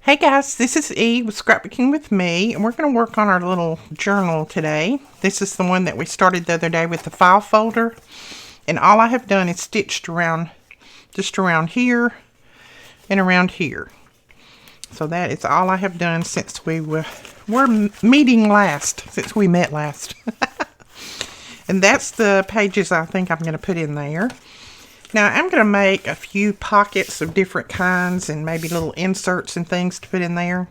Hey guys, this is E with Scrapbooking with Me, and we're going to work on our little journal today. This is the one that we started the other day with the file folder, and all I have done is stitched around, just around here and around here. So that is all I have done since we were meeting last, since we met last. And that's the pages I think I'm going to put in there. Now, I'm going to make a few pockets of different kinds and maybe little inserts and things to put in there.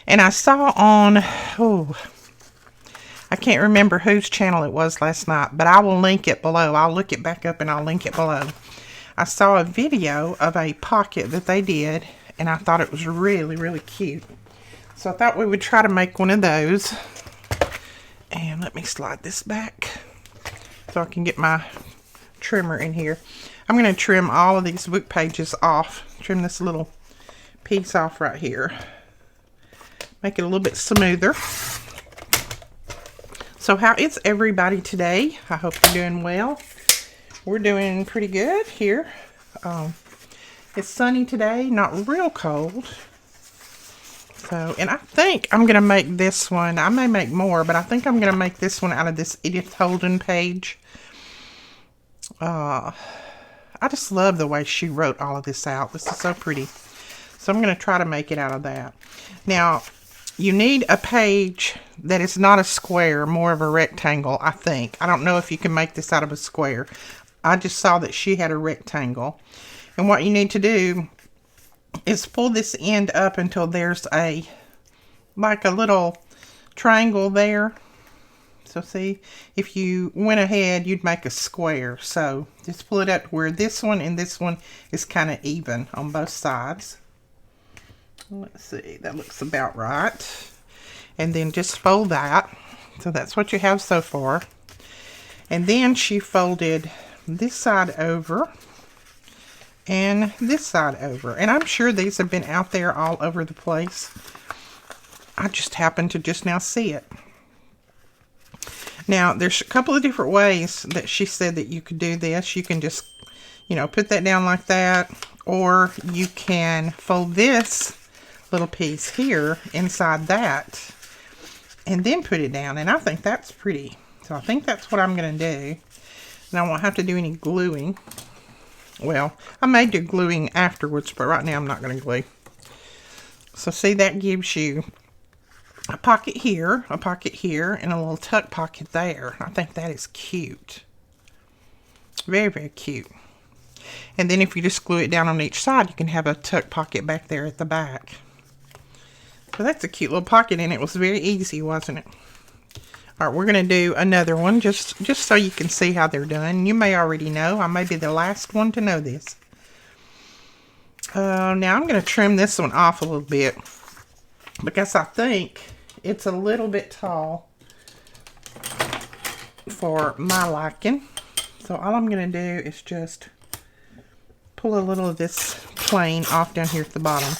And I saw on, I can't remember whose channel it was last night, but I will link it below. I'll look it back up and I'll link it below. I saw a video of a pocket that they did, and I thought it was really, really cute. So I thought we would try to make one of those. And let me slide this back so I can get my trimmer in here. I'm going to trim all of these book pages off. Trim this little piece off right here. Make it a little bit smoother. So how is everybody today? I hope you're doing well. We're doing pretty good here. It's sunny today, not real cold. So, and I think I'm going to make this one. I may make more, but I think I'm going to make this one out of this Edith Holden page. I just love the way she wrote all of this out. This is so pretty. So I'm going to try to make it out of that. Now, you need a page that is not a square, more of a rectangle, I think. I don't know if you can make this out of a square. I just saw that she had a rectangle. And what you need to do is pull this end up until there's like a little triangle there. So see, if you went ahead, you'd make a square. So just pull it up where this one and this one is kind of even on both sides. Let's see, that looks about right. And then just fold that. So that's what you have so far. And then she folded this side over and this side over. And I'm sure these have been out there all over the place. I just happened to just now see it. Now, there's a couple of different ways that she said that you could do this. You can just, put that down like that. Or you can fold this little piece here inside that. And then put it down. And I think that's pretty. So I think that's what I'm going to do. And I won't have to do any gluing. Well, I may do gluing afterwards, but right now I'm not going to glue. So see, that gives you a pocket here, and a little tuck pocket there. I think that is cute. Very, very cute. And then if you just glue it down on each side, you can have a tuck pocket back there at the back. So that's a cute little pocket, and it was very easy, wasn't it? All right, we're going to do another one just so you can see how they're done. You may already know. I may be the last one to know this. Now I'm going to trim this one off a little bit because I think it's a little bit tall for my liking. So all I'm going to do is just pull a little of this plain off down here at the bottom.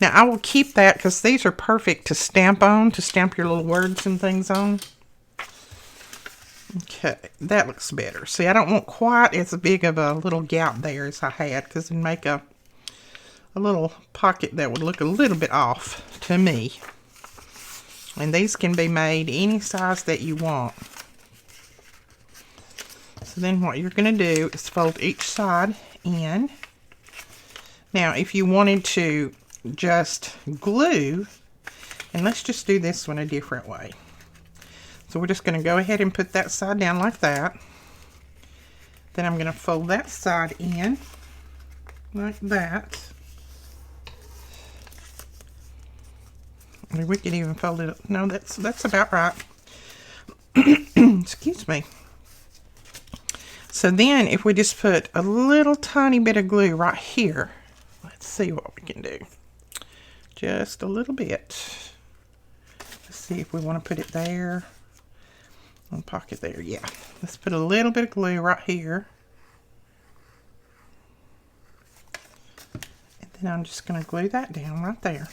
Now I will keep that because these are perfect to stamp on, to stamp your little words and things on. Okay, that looks better. See, I don't want quite as big of a little gap there as I had, because it'd make a little pocket that would look a little bit off to me. And these can be made any size that you want. So then what you're going to do is fold each side in. Now, if you wanted to just glue, and let's just do this one a different way. So we're just going to go ahead and put that side down like that. Then I'm going to fold that side in like that. We can even fold it up. No, that's about right. Excuse me. So then if we just put a little tiny bit of glue right here, let's see what we can do. Just a little bit. Let's see if we want to put it there. One pocket there, yeah. Let's put a little bit of glue right here. And then I'm just going to glue that down right there.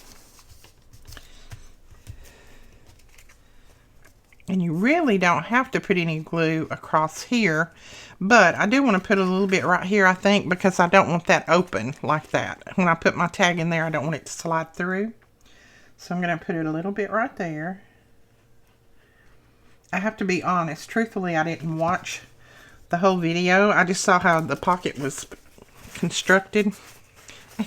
And you really don't have to put any glue across here, but I do want to put a little bit right here, I think, because I don't want that open like that. When I put my tag in there, I don't want it to slide through. So I'm going to put it a little bit right there. I have to be honest, truthfully, I didn't watch the whole video. I just saw how the pocket was constructed.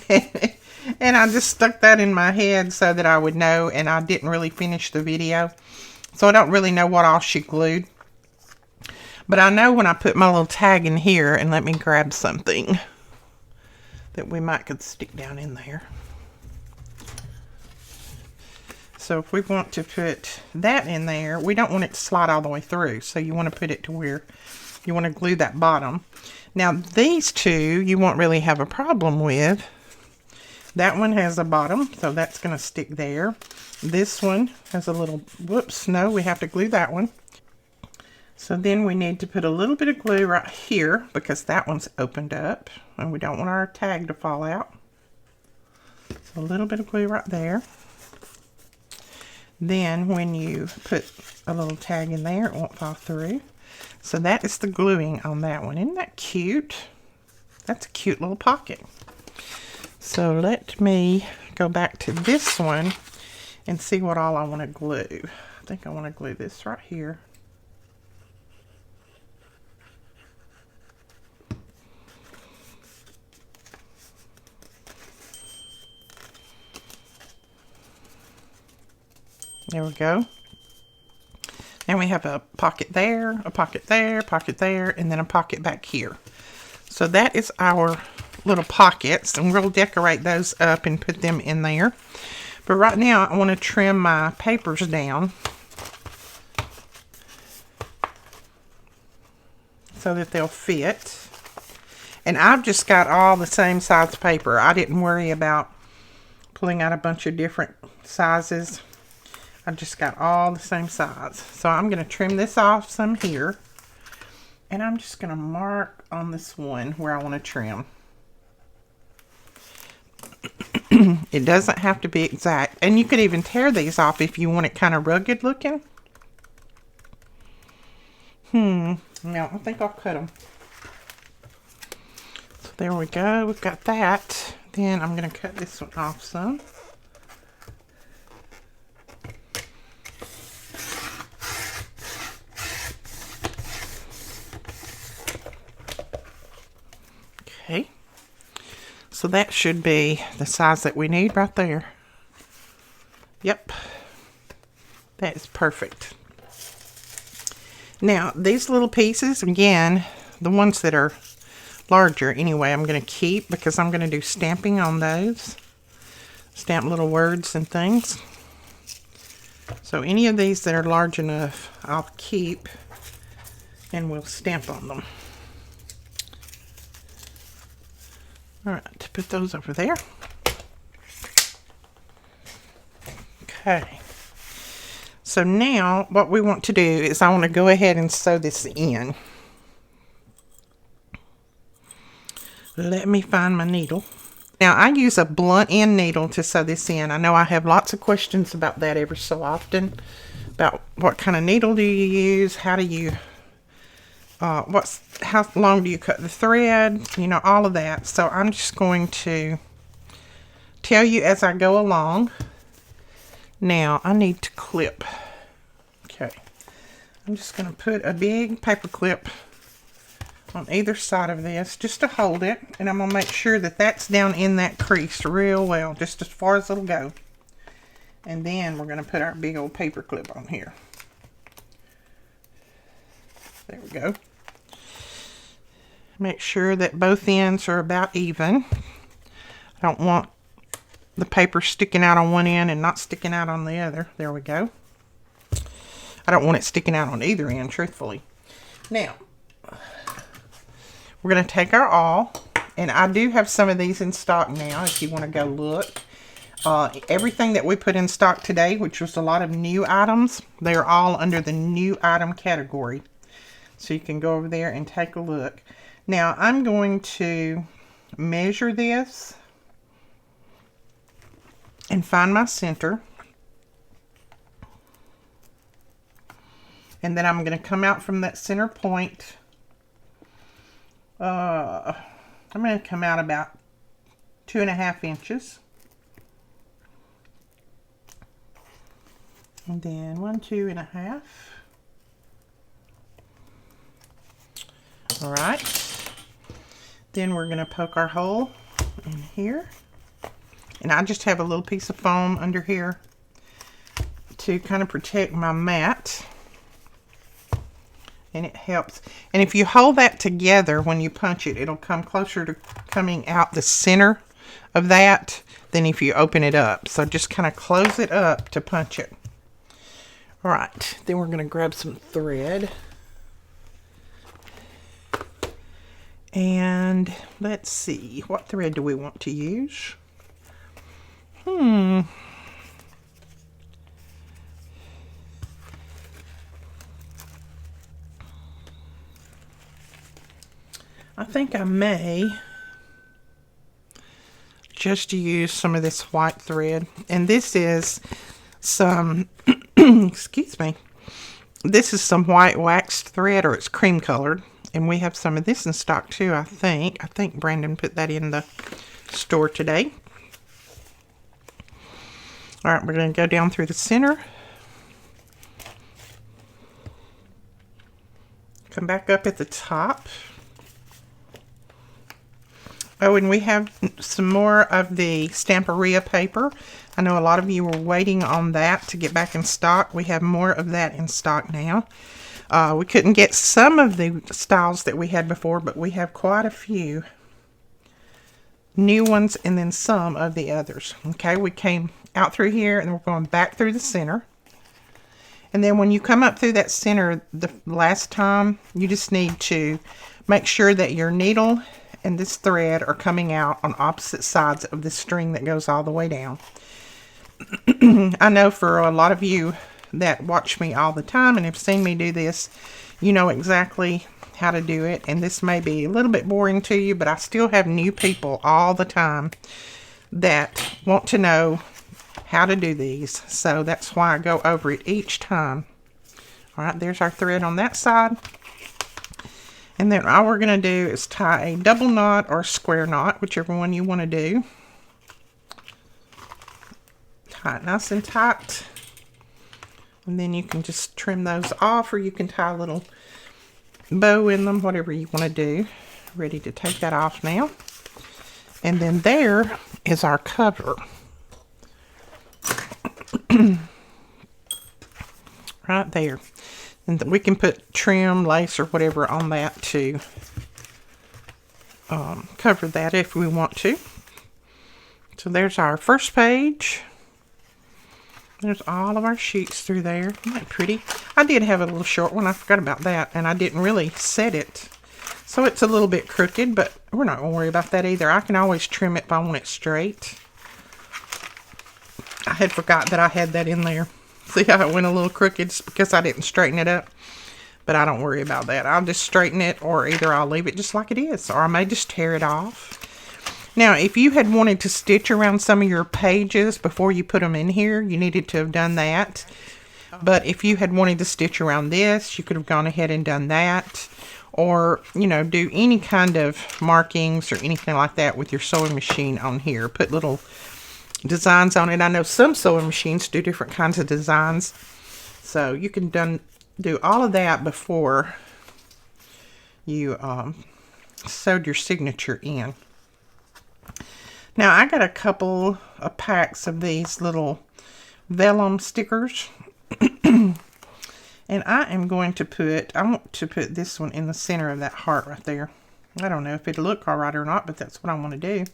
And I just stuck that in my head so that I would know, and I didn't really finish the video. So I don't really know what all she glued. But I know when I put my little tag in here, and let me grab something that we might could stick down in there. So if we want to put that in there, we don't want it to slide all the way through. So you want to put it to where you want to glue that bottom. Now these two you won't really have a problem with. That one has a bottom, so that's going to stick there. This one has a little, whoops, no, we have to glue that one. So then we need to put a little bit of glue right here because that one's opened up and we don't want our tag to fall out. So a little bit of glue right there. Then when you put a little tag in there, it won't fall through. So that is the gluing on that one. Isn't that cute? That's a cute little pocket. So let me go back to this one and see what all I want to glue. I think I want to glue this right here. There we go. And we have a pocket there, a pocket there, pocket there, and then a pocket back here. So that is our little pockets, and we'll decorate those up and put them in there. But right now I want to trim my papers down so that they'll fit. And I've just got all the same size paper. I didn't worry about pulling out a bunch of different sizes. I just got all the same size. So I'm going to trim this off some here. And I'm just going to mark on this one where I want to trim. It doesn't have to be exact. And you could even tear these off if you want it kind of rugged looking. No, I think I'll cut them. So there we go. We've got that. Then I'm going to cut this one off some. Okay. So that should be the size that we need right there. Yep. That is perfect. Now, these little pieces, again, the ones that are larger anyway, I'm going to keep because I'm going to do stamping on those. Stamp little words and things. So any of these that are large enough, I'll keep and we'll stamp on them. Alright, put those over there. Okay. So now what we want to do is I want to go ahead and sew this in. Let me find my needle. Now I use a blunt end needle to sew this in. I know I have lots of questions about that every so often. About what kind of needle do you use? How do you how long do you cut the thread? You know, all of that. So I'm just going to tell you as I go along. Now I need to clip. Okay. I'm just going to put a big paper clip on either side of this just to hold it. And I'm going to make sure that that's down in that crease real well, just as far as it'll go. And then we're going to put our big old paper clip on here. There we go. Make sure that both ends are about even. I don't want the paper sticking out on one end and not sticking out on the other. There we go. I don't want it sticking out on either end, truthfully. Now, we're going to take our awl, and I do have some of these in stock now if you want to go look. Everything that we put in stock today, which was a lot of new items, they're all under the new item category. So you can go over there and take a look. Now I'm going to measure this and find my center. And then I'm going to come out from that center point. I'm going to come out about 2.5 inches. And then 1, 2.5. All right. Then we're going to poke our hole in here. And I just have a little piece of foam under here to kind of protect my mat. And it helps. And if you hold that together when you punch it, it'll come closer to coming out the center of that than if you open it up. So just kind of close it up to punch it. All right, then we're going to grab some thread. And let's see, what thread do we want to use? I think I may just use some of this white thread. And this is some, excuse me, this is some white waxed thread, or it's cream colored. And we have some of this in stock too, I think. I think Brandon put that in the store today. All right, we're going to go down through the center. Come back up at the top. Oh, and we have some more of the Stamperia paper. I know a lot of you were waiting on that to get back in stock. We have more of that in stock now. We couldn't get some of the styles that we had before, but we have quite a few new ones and then some of the others. Okay, we came out through here and we're going back through the center. And then when you come up through that center the last time, you just need to make sure that your needle and this thread are coming out on opposite sides of the string that goes all the way down. I know for a lot of you that watch me all the time and have seen me do this, you know exactly how to do it. And this may be a little bit boring to you, but I still have new people all the time that want to know how to do these. So that's why I go over it each time. All right, there's our thread on that side. And then all we're going to do is tie a double knot or square knot, whichever one you want to do. Tie it nice and tight. And then you can just trim those off, or you can tie a little bow in them, whatever you want to do. Ready to take that off now. And then there is our cover. Right there. And we can put trim, lace, or whatever on that to cover that if we want to. So there's our first page. There's all of our sheets through there. Isn't that pretty? I did have a little short one. I forgot about that. And I didn't really set it. So it's a little bit crooked, but we're not going to worry about that either. I can always trim it if I want it straight. I had forgot that I had that in there. See how it went a little crooked? It's because I didn't straighten it up. But I don't worry about that. I'll just straighten it, or either I'll leave it just like it is, or I may just tear it off. Now, if you had wanted to stitch around some of your pages before you put them in here, you needed to have done that. But if you had wanted to stitch around this, you could have gone ahead and done that. Or, you know, do any kind of markings or anything like that with your sewing machine on here. Put little designs on it. I know some sewing machines do different kinds of designs. So you can do all of that before you sewed your signature in. Now, I got a couple of packs of these little vellum stickers. And I am going to I want to put this one in the center of that heart right there. I don't know if it'll look all right or not, but that's what I want to do.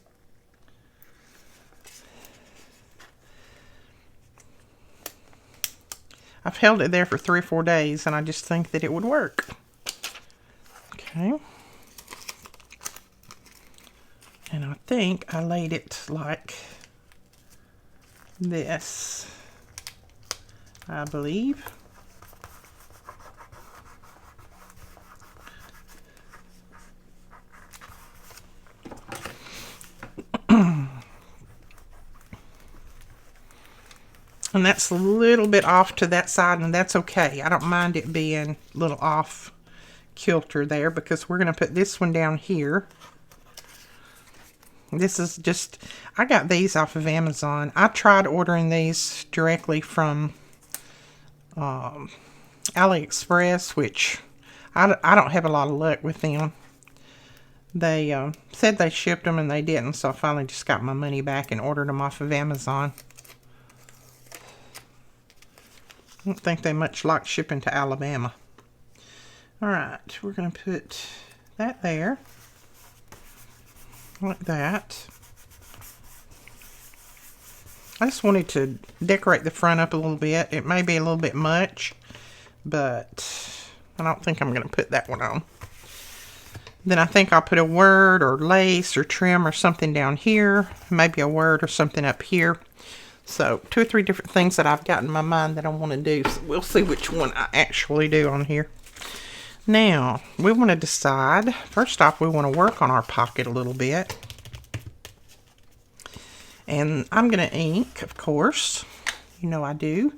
I've held it there for 3 or 4 days, and I just think that it would work. Okay. And I think I laid it like this, I believe. And that's a little bit off to that side, and that's okay. I don't mind it being a little off kilter there, because we're going to put this one down here. This is just, I got these off of Amazon. I tried ordering these directly from AliExpress, which I don't have a lot of luck with them. They said they shipped them and they didn't, so I finally just got my money back and ordered them off of Amazon. I don't think they much like shipping to Alabama. Alright, we're going to put that there. Like that. I just wanted to decorate the front up a little bit. It may be a little bit much, but I don't think I'm going to put that one on. Then I think I'll put a word or lace or trim or something down here. Maybe a word or something up here. So 2 or 3 different things that I've got in my mind that I want to do. So we'll see which one I actually do on here. Now, we want to decide. First off, we want to work on our pocket a little bit. And I'm going to ink, of course. You know I do.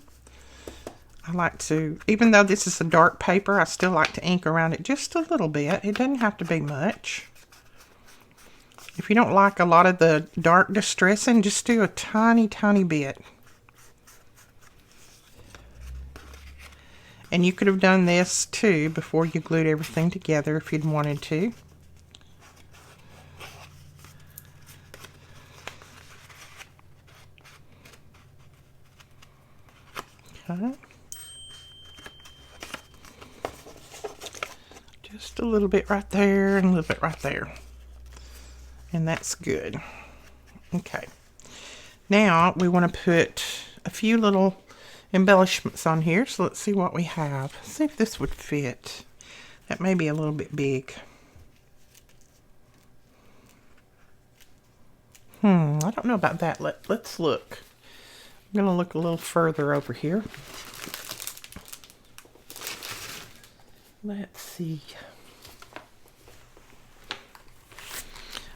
I like to, even though this is a dark paper, I still like to ink around it just a little bit. It doesn't have to be much. If you don't like a lot of the dark distressing, just do a tiny, tiny bit. And you could have done this too before you glued everything together if you'd wanted to. Okay. Just a little bit right there and a little bit right there. And that's good. Okay. Now we want to put a few little embellishments on here. So let's see what we have. See if this would fit. That may be a little bit big. I don't know about that. Let's look. I'm going to look a little further over here. Let's see.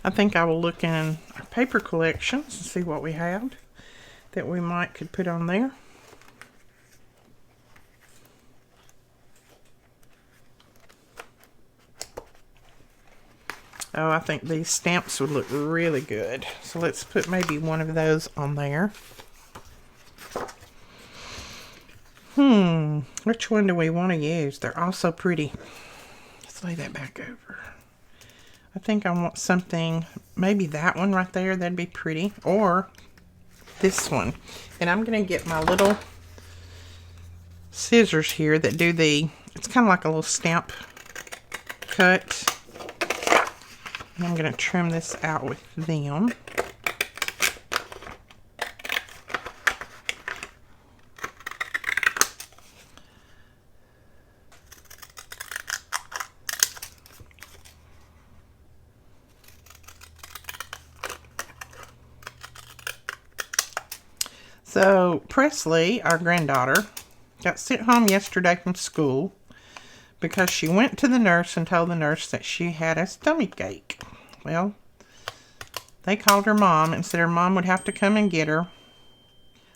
I think I will look in our paper collections and see what we have that we could put on there. Oh, I think these stamps would look really good. So let's put maybe one of those on there. Which one do we want to use? They're all so pretty. Let's lay that back over. I think I want something, maybe that one right there. That'd be pretty. Or this one. And I'm going to get my little scissors here that do it's kind of like a little stamp cut. And I'm going to trim this out with them. So Presley, our granddaughter, got sent home yesterday from school because she went to the nurse and told the nurse that she had a stomach ache. Well, they called her mom and said her mom would have to come and get her.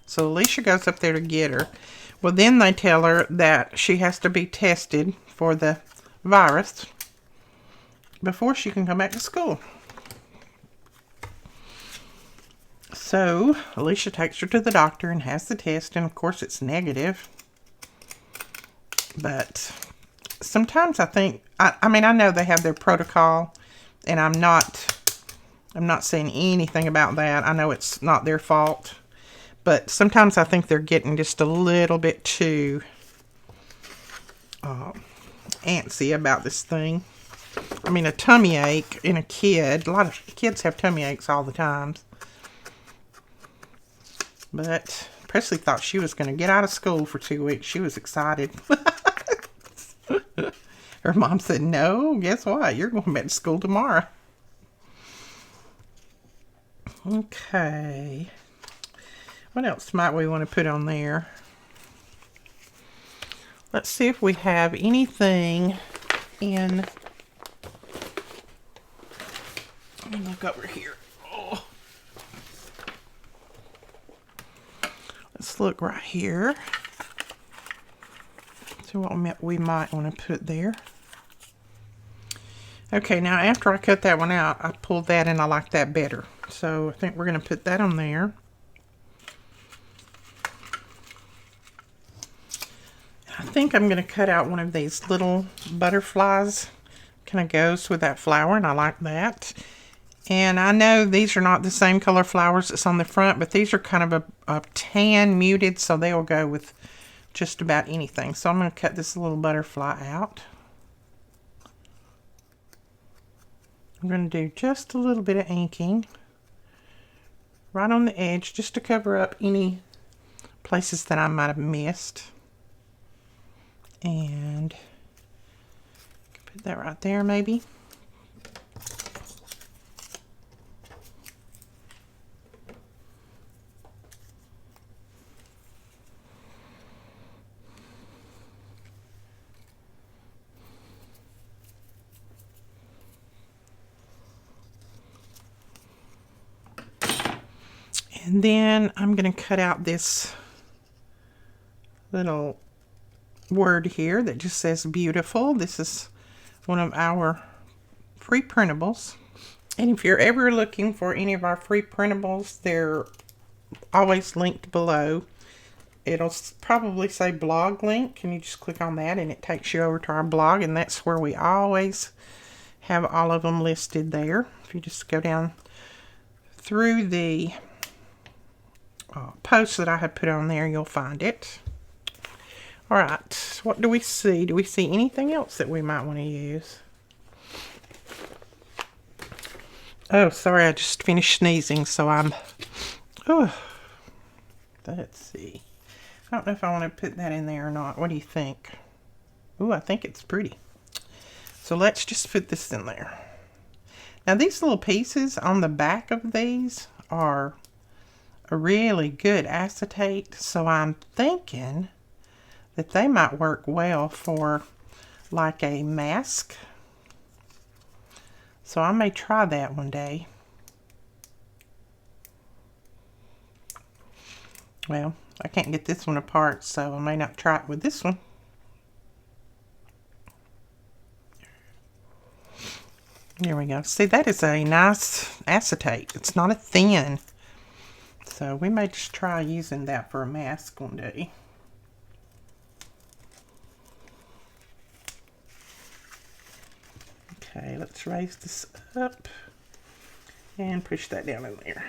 So Alicia goes up there to get her. Well, then they tell her that she has to be tested for the virus before she can come back to school. So Alicia takes her to the doctor and has the test, and of course it's negative. But sometimes I think, I mean, I know they have their protocol, and I'm not saying anything about that. I know it's not their fault, but sometimes I think they're getting just a little bit too antsy about this thing. I mean, a tummy ache in a kid, a lot of kids have tummy aches all the time. But Presley thought she was going to get out of school for 2 weeks. She was excited. Her mom said, no, guess what? You're going back to school tomorrow. Okay. What else might we want to put on there? Let's see if we have anything in... Let me look over here. Let's look right here. See what we might want to put there. Okay, now after I cut that one out, I pulled that and I like that better. So I think we're going to put that on there. I think I'm going to cut out one of these little butterflies. Kind of goes with that flower, and I like that. And I know these are not the same color flowers that's on the front, but these are kind of a tan muted, so they will go with just about anything. So I'm going to cut this little butterfly out. I'm going to do just a little bit of inking right on the edge just to cover up any places that I might have missed. And put that right there maybe. And then I'm going to cut out this little word here that just says beautiful. This is one of our free printables. And if you're ever looking for any of our free printables, they're always linked below. It'll probably say blog link, and you just click on that and it takes you over to our blog, and that's where we always have all of them listed there. If you just go down through the posts that I have put on there, you'll find it. All right, what do we see? Do we see anything else that we might want to use? Oh, sorry, I just finished sneezing, so I'm... Oh, let's see. I don't know if I want to put that in there or not. What do you think? Ooh, I think it's pretty. So let's just put this in there. Now, these little pieces on the back of these are a really good acetate, so I'm thinking that they might work well for like a mask. So I may try that one day. Well, I can't get this one apart, so I may not try it with this one. There we go. See, that is a nice acetate. It's not a thin. So we may just try using that for a mask one day. Okay, let's raise this up and push that down in there.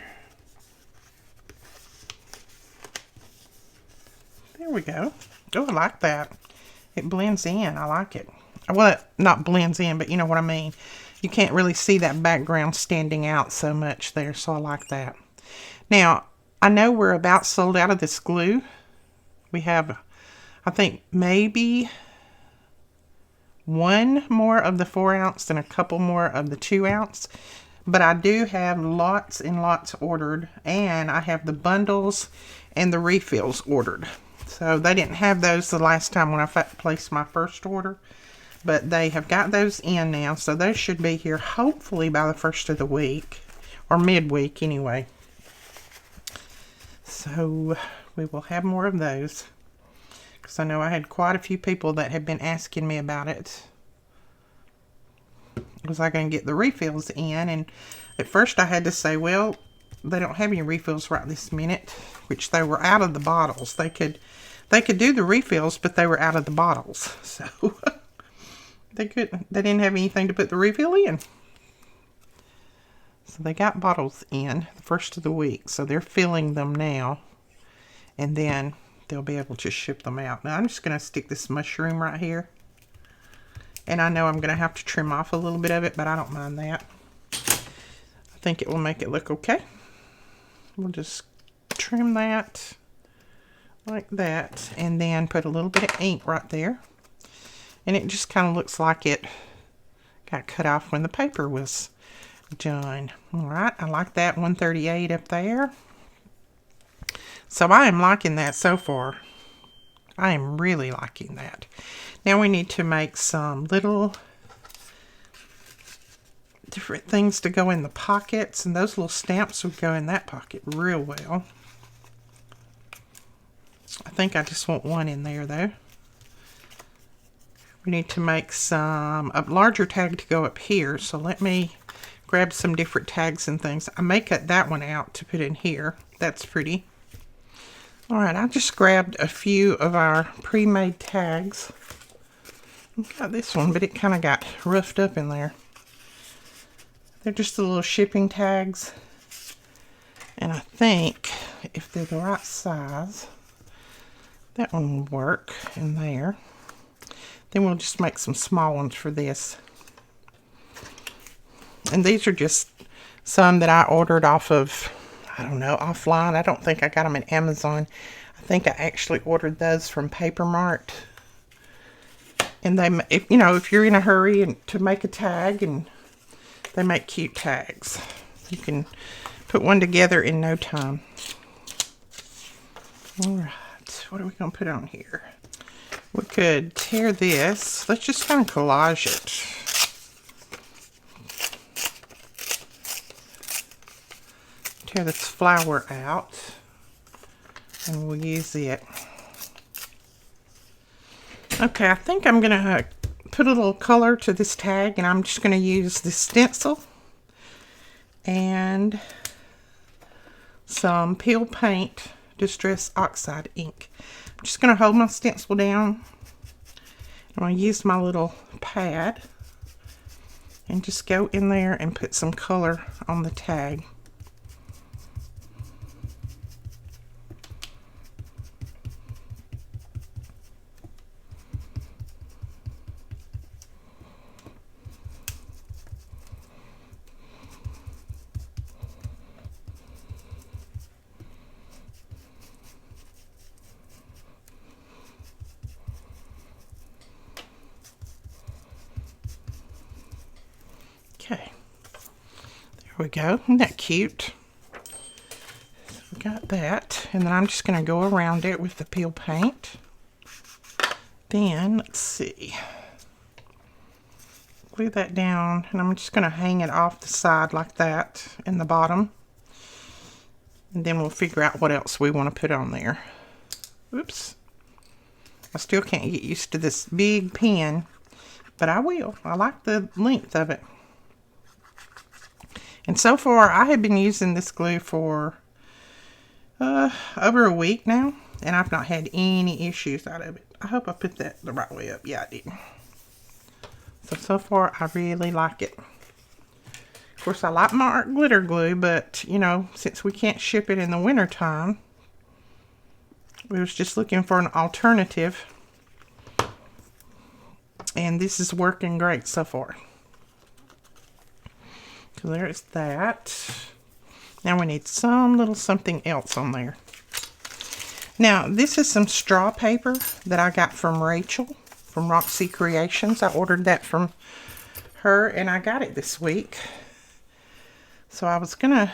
There we go. Oh, I like that. It blends in. I like it. Well, it not blends in, but you know what I mean. You can't really see that background standing out so much there, so I like that. Now, I know we're about sold out of this glue. We have, I think, maybe one more of the 4 ounce and a couple more of the 2 ounce. But I do have lots and lots ordered, and I have the bundles and the refills ordered. So they didn't have those the last time when I placed my first order, but they have got those in now. So those should be here hopefully by the first of the week, or midweek anyway. So we will have more of those, because I know I had quite a few people that have been asking me about it. Was I going to get the refills in? And at first I had to say, well, they don't have any refills right this minute, which they were out of the bottles. They could do the refills, but they were out of the bottles. So they didn't have anything to put the refill in. So they got bottles in the first of the week. So they're filling them now, and then they'll be able to ship them out. Now I'm just going to stick this mushroom right here. And I know I'm going to have to trim off a little bit of it, but I don't mind that. I think it will make it look okay. We'll just trim that like that, and then put a little bit of ink right there. And it just kind of looks like it got cut off when the paper was done. Alright, I like that 138 up there. So I am liking that so far. I am really liking that. Now we need to make some little different things to go in the pockets, and those little stamps would go in that pocket real well. think I just want one in there though. We need to make a larger tag to go up here, so let me grab some different tags and things. I may cut that one out to put in here. That's pretty. Alright, I just grabbed a few of our pre-made tags. I've got this one, but it kind of got roughed up in there. They're just the little shipping tags. And I think if they're the right size, that one will work in there. Then we'll just make some small ones for this. And these are just some that I ordered off of, I don't know, offline. I don't think I got them at Amazon. I think I actually ordered those from Paper Mart. And they, if you're in a hurry and to make a tag, and they make cute tags. You can put one together in no time. All right, what are we going to put on here? We could tear this. Let's just kind of collage it. Tear this flower out, and we'll use it. Okay, I think I'm going to put a little color to this tag, and I'm just going to use this stencil and some peel paint, Distress Oxide ink. I'm just going to hold my stencil down. I'm going to use my little pad and just go in there and put some color on the tag. Okay, there we go. Isn't that cute? So we got that, and then I'm just going to go around it with the peel paint. Then, let's see, glue that down, and I'm just going to hang it off the side like that in the bottom. And then we'll figure out what else we want to put on there. Oops. I still can't get used to this big pen, but I will. I like the length of it. And so far, I have been using this glue for over a week now, and I've not had any issues out of it. I hope I put that the right way up. Yeah, I did. So far, I really like it. Of course, I like my art glitter glue, but, since we can't ship it in the winter time, we was just looking for an alternative. And this is working great so far. So there's that. Now we need some little something else on there. Now this is some straw paper that I got from Rachel from Roxy Creations. I ordered that from her and I got it this week. So I was gonna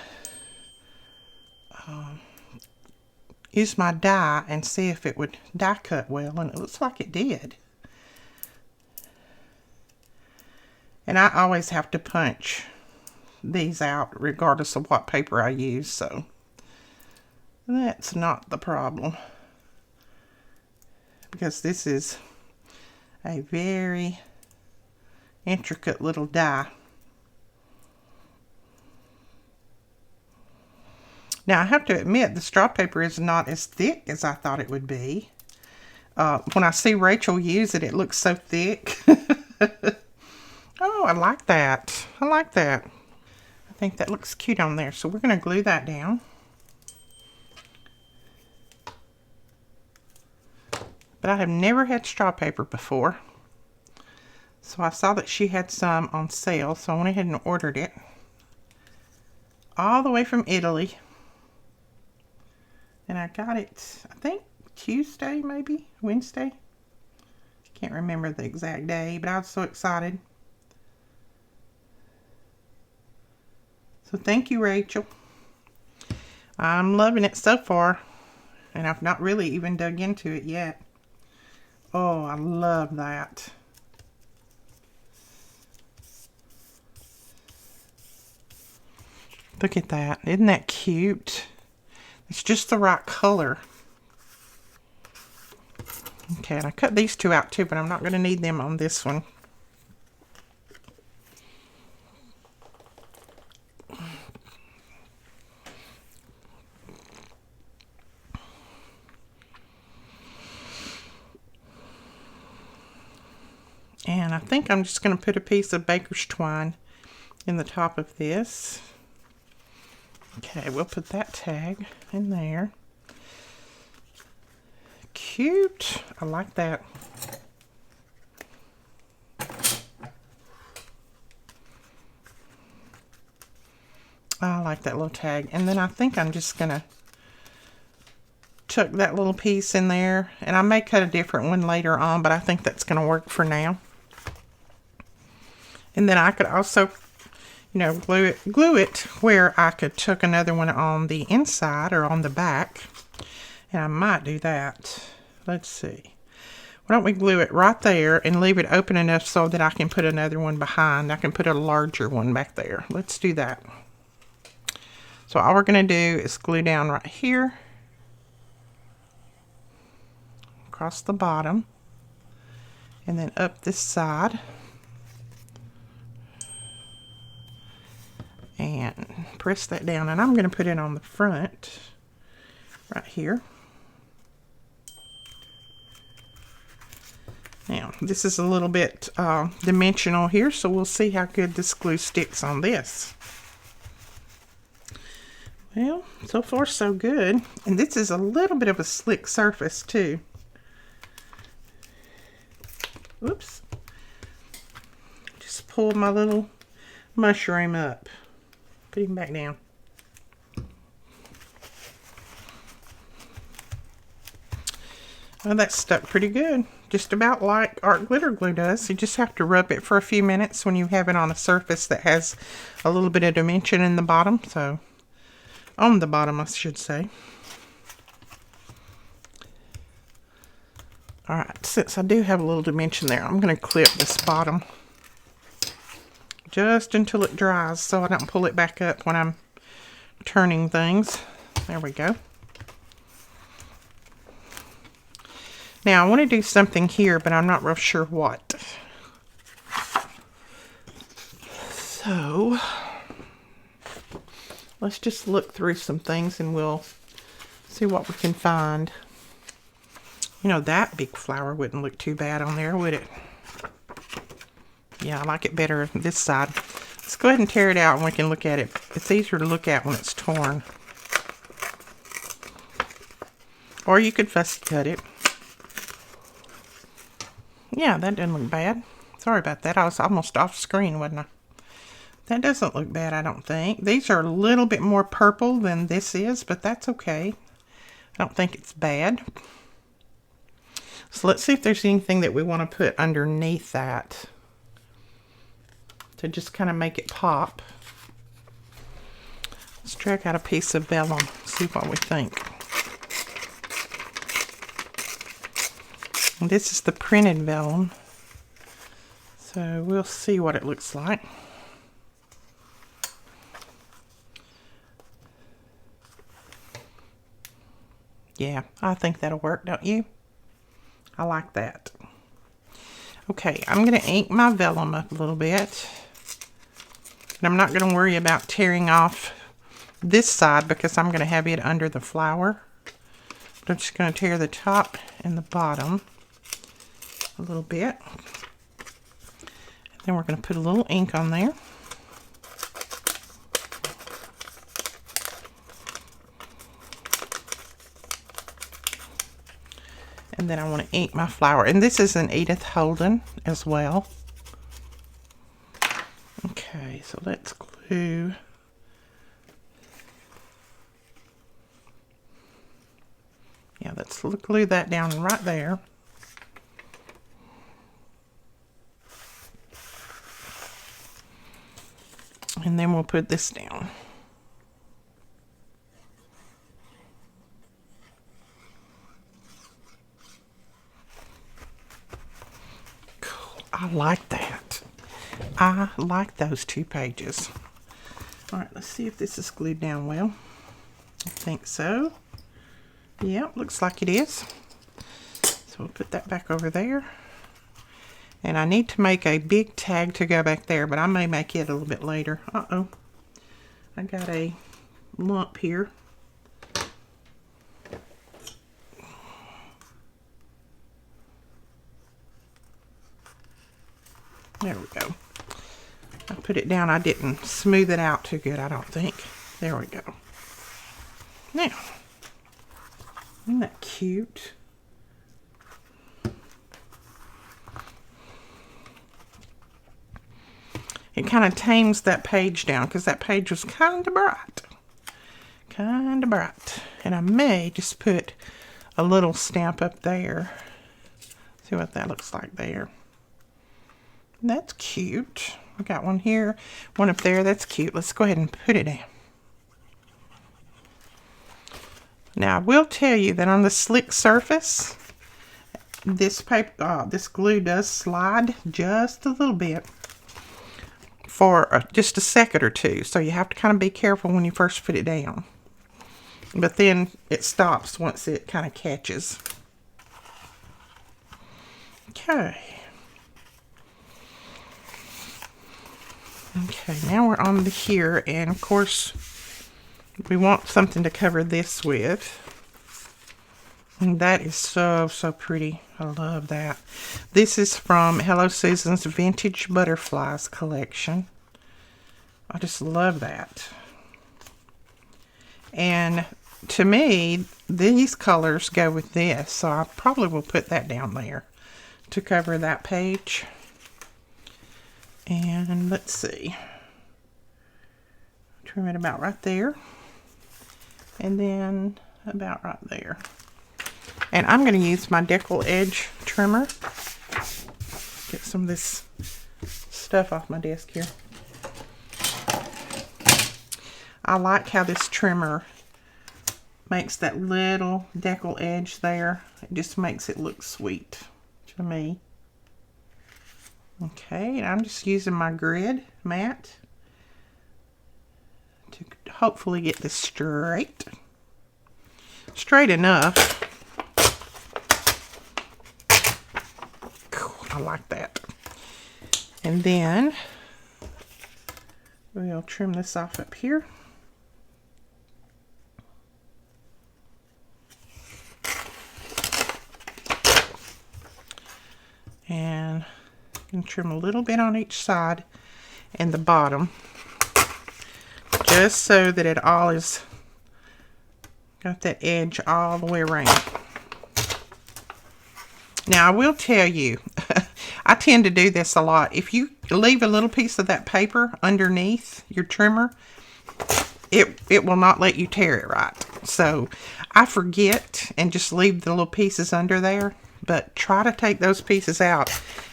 use my die and see if it would die cut well, and it looks like it did. And I always have to punch these out regardless of what paper I use, so that's not the problem, because this is a very intricate little die. Now I have to admit the straw paper is not as thick as I thought it would be. When I see Rachel use it, it looks so thick. Oh, I like that. I like that. I think that looks cute on there. So we're going to glue that down. But I have never had straw paper before. So I saw that she had some on sale. So I went ahead and ordered it. All the way from Italy. And I got it, I think, Tuesday, maybe? Wednesday? Can't remember the exact day, but I was so excited. So thank you, Rachel. I'm loving it so far. And I've not really even dug into it yet. Oh, I love that. Look at that. Isn't that cute? It's just the right color. Okay, and I cut these two out too, but I'm not going to need them on this one. And I think I'm just going to put a piece of baker's twine in the top of this. Okay, we'll put that tag in there. Cute. I like that. I like that little tag. And then I think I'm just going to tuck that little piece in there. And I may cut a different one later on, but I think that's going to work for now. And then I could also, you know, glue it where I could tuck another one on the inside or on the back. And I might do that. Let's see. Why don't we glue it right there and leave it open enough so that I can put another one behind. I can put a larger one back there. Let's do that. So all we're going to do is glue down right here. Across the bottom. And then up this side. And press that down, and I'm going to put it on the front right here. Now this is a little bit dimensional here, so we'll see how good this glue sticks on this. Well, so far so good. And this is a little bit of a slick surface too. Oops. Just pull my little mushroom up. Put him back down. Well, that's stuck pretty good. Just about like art glitter glue does. You just have to rub it for a few minutes when you have it on a surface that has a little bit of dimension in the bottom. So, on the bottom, I should say. Alright, since I do have a little dimension there, I'm going to clip this bottom. Just until it dries so I don't pull it back up when I'm turning things. There we go. Now I want to do something here, but I'm not real sure what. So let's just look through some things and we'll see what we can find. You know, that big flower wouldn't look too bad on there, would it? Yeah, I like it better this side. Let's go ahead and tear it out and we can look at it. It's easier to look at when it's torn. Or you could fussy cut it. Yeah, that doesn't look bad. Sorry about that. I was almost off screen, wasn't I? That doesn't look bad, I don't think. These are a little bit more purple than this is, but that's okay. I don't think it's bad. So let's see if there's anything that we want to put underneath that to just kind of make it pop. Let's drag out a piece of vellum, see what we think. And this is the printed vellum, so we'll see what it looks like. Yeah, I think that'll work, don't you? I like that. Okay, I'm going to ink my vellum up a little bit. And I'm not going to worry about tearing off this side because I'm going to have it under the flower. I'm just going to tear the top and the bottom a little bit. And then we're going to put a little ink on there. And then I want to ink my flower. And this is an Edith Holden as well. Okay, so let's glue. Yeah, let's glue that down right there. And then we'll put this down. Cool. I like that. I like those 2 pages. All right, let's see if this is glued down well. I think so. Yeah, looks like it is. So we'll put that back over there. And I need to make a big tag to go back there, but I may make it a little bit later. Uh-oh. I got a lump here. There we go. I put it down. I didn't smooth it out too good, I don't think. There we go. Now, isn't that cute? It kind of tames that page down because that page was kind of bright. Kind of bright. And I may just put a little stamp up there. See what that looks like there. That's cute. I got one here, one up there. That's cute. Let's go ahead and put it down. Now I will tell you that on the slick surface, this paper, this glue does slide just a little bit for just a second or two. So you have to kind of be careful when you first put it down. But then it stops once it kind of catches. Okay. Okay, now we're on to here, and of course we want something to cover this with. And that is so, so pretty. I love that. This is from Hello Susan's Vintage Butterflies collection. I just love that. And to me, these colors go with this, so I probably will put that down there to cover that page. And let's see, trim it about right there, and then about right there. And I'm going to use my decal edge trimmer. Get some of this stuff off my desk here. I like how this trimmer makes that little decal edge there. It just makes it look sweet to me. Okay, and I'm just using my grid mat to hopefully get this straight. Straight enough. Cool, I like that. And then we'll trim this off up here. And trim a little bit on each side and the bottom, just so that it all is got that edge all the way around. Now I will tell you, I tend to do this a lot. If you leave a little piece of that paper underneath your trimmer, it will not let you tear it right. So I forget and just leave the little pieces under there. But try to take those pieces out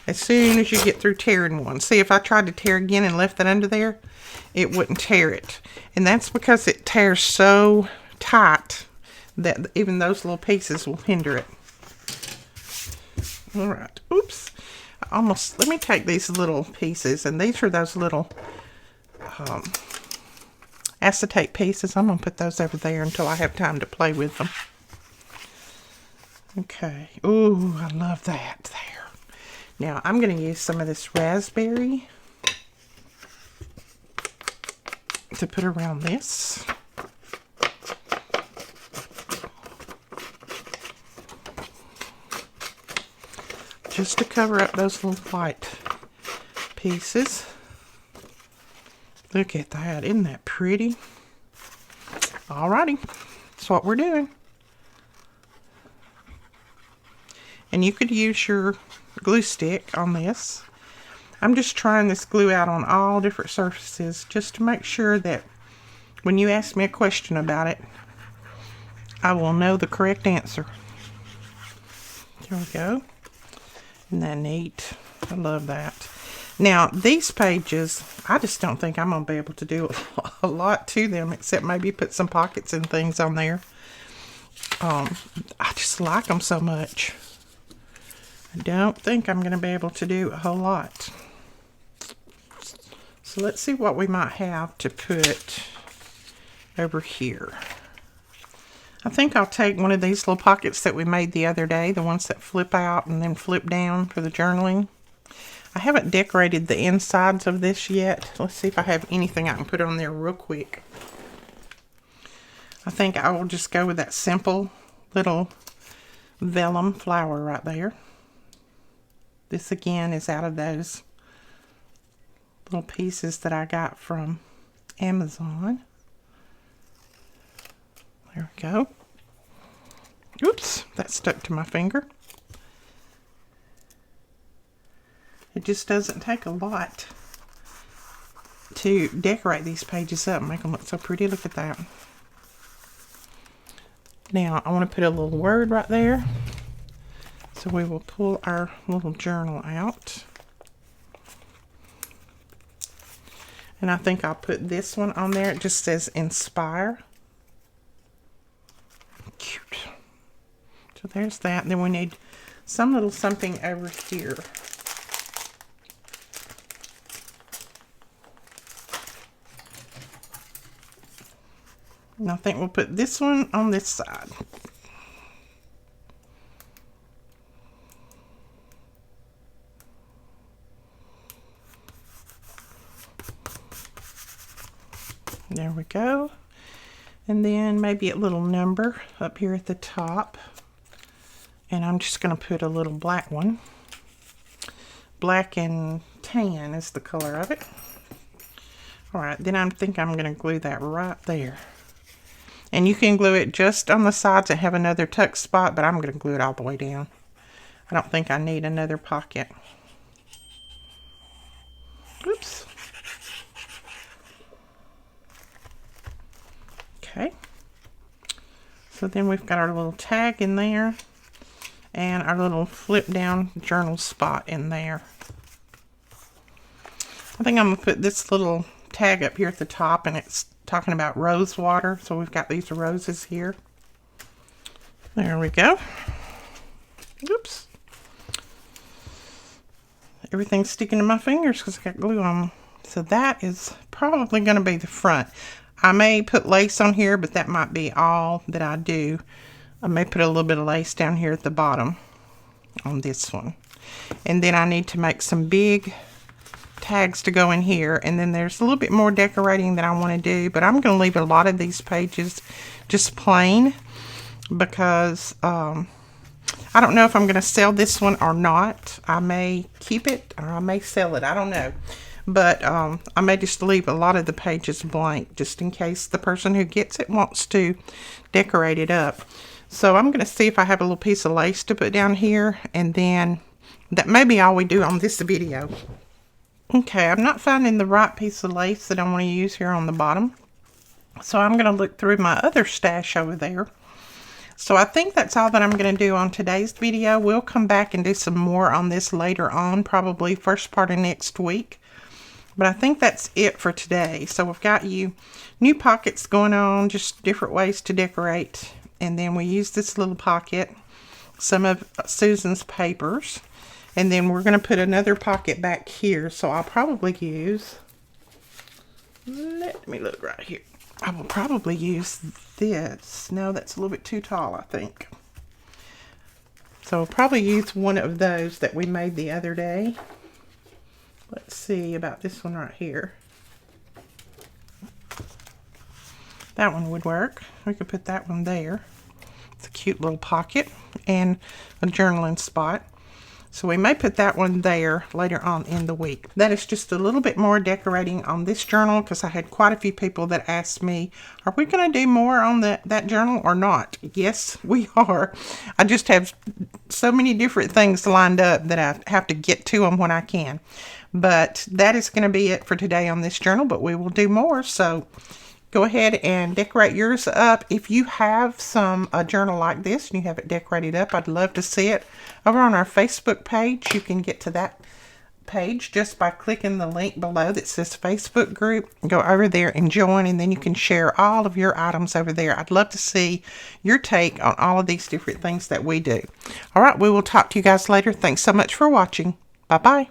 as soon as you get through tearing one. See, if I tried to tear again and left that under there, it wouldn't tear it. And that's because it tears so tight that even those little pieces will hinder it. All right. Oops. Let me take these little pieces, and these are those little acetate pieces. I'm going to put those over there until I have time to play with them. Okay. Ooh, I love that there. Now, I'm going to use some of this raspberry to put around this. Just to cover up those little white pieces. Look at that. Isn't that pretty? Alrighty. That's what we're doing. And you could use your glue stick on this. I'm just trying this glue out on all different surfaces just to make sure that when you ask me a question about it, I will know the correct answer. There we go. Isn't that neat? I love that. Now, these pages, I just don't think I'm going to be able to do a lot to them, except maybe put some pockets and things on there. I just like them so much. I don't think I'm going to be able to do a whole lot. So let's see what we might have to put over here. I think I'll take one of these little pockets that we made the other day, the ones that flip out and then flip down for the journaling. I haven't decorated the insides of this yet. Let's see if I have anything I can put on there real quick. I think I will just go with that simple little vellum flower right there. This again is out of those little pieces that I got from Amazon. There we go. Oops, that stuck to my finger. It just doesn't take a lot to decorate these pages up and make them look so pretty. Look at that. Now, I want to put a little word right there. So we will pull our little journal out. And I think I'll put this one on there. It just says inspire. Cute. So there's that. And then we need some little something over here. And I think we'll put this one on this side. There we go. And then maybe a little number up here at the top. And I'm just going to put a little black one. Black and tan is the color of it. Alright, then I think I'm going to glue that right there. And you can glue it just on the sides that have another tuck spot, but I'm going to glue it all the way down. I don't think I need another pocket. Oops. Okay. So then we've got our little tag in there and our little flip down journal spot in there. I think I'm going to put this little tag up here at the top, and it's talking about rose water. So we've got these roses here. There we go. Oops. Everything's sticking to my fingers because I got glue on them. So that is probably going to be the front. I may put lace on here, but that might be all that I do. I may put a little bit of lace down here at the bottom on this one. And then I need to make some big tags to go in here, and then there's a little bit more decorating that I want to do, but I'm going to leave a lot of these pages just plain because I don't know if I'm going to sell this one or not. I may keep it or I may sell it. I don't know, but I may just leave a lot of the pages blank just in case the person who gets it wants to decorate it up. So I'm going to see if I have a little piece of lace to put down here, and then that may be all we do on this video. Okay, I'm not finding the right piece of lace that I want to use here on the bottom. So I'm going to look through my other stash over there. So I think that's all that I'm going to do on today's video. We'll come back and do some more on this later on, probably first part of next week. But I think that's it for today. So we've got you new pockets going on, just different ways to decorate. And then we use this little pocket, some of Susan's papers. And then we're going to put another pocket back here. So I'll probably use, let me look right here. I will probably use this. No, that's a little bit too tall, I think. So I'll probably use one of those that we made the other day. Let's see about this one right here. That one would work. We could put that one there. It's a cute little pocket and a journaling spot. So we may put that one there later on in the week. That is just a little bit more decorating on this journal because I had quite a few people that asked me, are we going to do more on that journal or not? Yes, we are. I just have so many different things lined up that I have to get to them when I can. But that is going to be it for today on this journal, but we will do more. So go ahead and decorate yours up. If you have a journal like this and you have it decorated up, I'd love to see it. Over on our Facebook page, you can get to that page just by clicking the link below that says Facebook group. Go over there and join, and then you can share all of your items over there. I'd love to see your take on all of these different things that we do. All right, we will talk to you guys later. Thanks so much for watching. Bye-bye.